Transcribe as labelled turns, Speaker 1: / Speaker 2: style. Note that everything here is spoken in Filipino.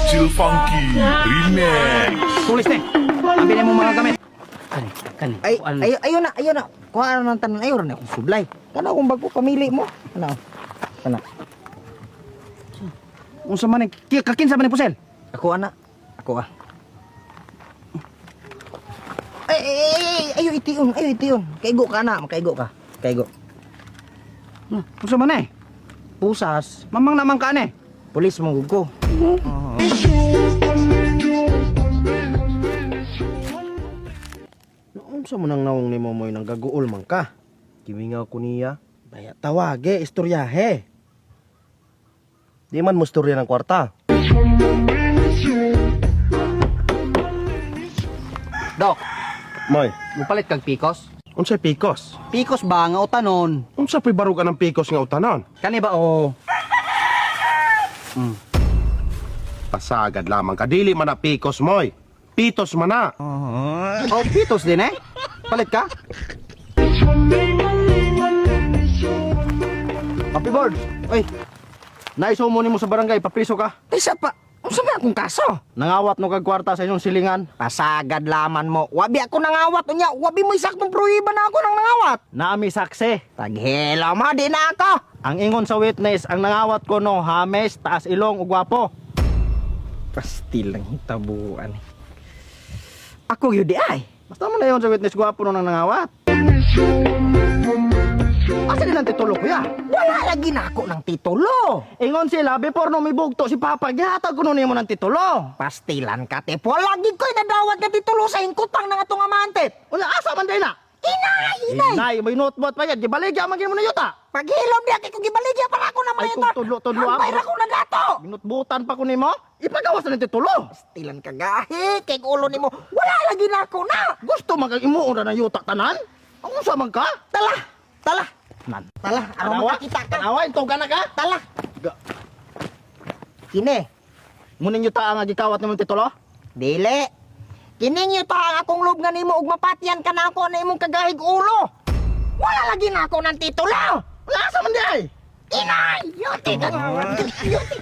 Speaker 1: Chill Funky Remix.
Speaker 2: Tulis ni. Ambilin mo mga gamit. Kani.
Speaker 3: Ay, ayo na. Kuha na ng tanan, ayo na akong sublay. Kana kung bago pamili mo. Kana.
Speaker 2: Unsa man ni kakinsa man ni pusel?
Speaker 3: Ako ana. Ako ah. Ayo itiyon. Kaigo ka na, makaigo ka. Kaigo.
Speaker 2: Unsa man ni?
Speaker 3: Pusas,
Speaker 2: Mamang naman ka ni.
Speaker 3: pulis mong ko.
Speaker 4: Unsa man ang nawong ni Momoy nang gaguol man ka? Kimingaw ko niya. Baya tawage, istoryahe. Di man mo istorya ng kwarta.
Speaker 2: Dok,
Speaker 4: Moy,
Speaker 2: mupalit kag pikos.
Speaker 4: unsay pikos?
Speaker 2: Pikos ba nga utanon?
Speaker 4: Unsa pay barugan ng pikos nga utanon?
Speaker 2: Kani ba o?
Speaker 4: Pasagad lamang ka, dili man na pikos, Moy. Pitos man na.
Speaker 2: Oh, pitos din eh. Palit ka? Happy board. Oy. Naisumo nimo sa barangay, papriso ka.
Speaker 3: Isa pa, unsa man akong kaso?
Speaker 2: Nangawat no kag kwarta sa inyong silingan.
Speaker 3: Pasagad laman mo. Wabi ako nangawat unya, wabi mo isaktong pruiba na ako nang nangawat.
Speaker 2: Naami saksi.
Speaker 3: Taghela mo, di na ako.
Speaker 2: Ang ingon sa witness, ang nangawat ko no, hames, taas ilong, ug gwapo.
Speaker 3: Pastil lang hitabuan. Ako yun di ay.
Speaker 2: Basta mo na yun sa witness, gwapo no nang nangawat. Asa nilang titulo kuya?
Speaker 3: Wala lagi na ako ng titulo.
Speaker 2: Ingon sila, before no mibugto si Papa, gihatag ko no nimo ng titulo.
Speaker 3: Pastilan ka, Tepo. Lagi ko'y nadawat na titulo sa ingkutang ng atong amantet.
Speaker 2: Wala, asa man day na?
Speaker 3: Inay!
Speaker 2: Inay, may notebook pa yan. Gibaligya, magin mo na yuta.
Speaker 3: Paghilom di ako gibaligya para ako na
Speaker 2: Ay,
Speaker 3: mayota.
Speaker 2: kung tudlo ako.
Speaker 3: Ang ko na dato.
Speaker 2: Ginutbutan pa ko nimo. Ipagawas na ng titulo.
Speaker 3: Pastilan ka gahi. Kay ulo nimo. Wala lagi na ako na.
Speaker 2: Gusto man kang imuon na ng yuta tanan? Ang usa man ka?
Speaker 3: Tala.
Speaker 2: Nan.
Speaker 3: Ano
Speaker 2: Tanawa?
Speaker 3: makakita ka?
Speaker 2: Tanawa, ito ka na ka?
Speaker 3: Tala. Kine.
Speaker 2: Muning yuta ang gikawat nimo titulo?
Speaker 3: Dili. Kining yuta ang akong loob nga nimo ug mapatyan ka na ako na imong kagahig ulo. Wala lagi na ako ng titulo.
Speaker 2: Wala, asa man di ay?
Speaker 3: Inay! Yote ka nga. Yote.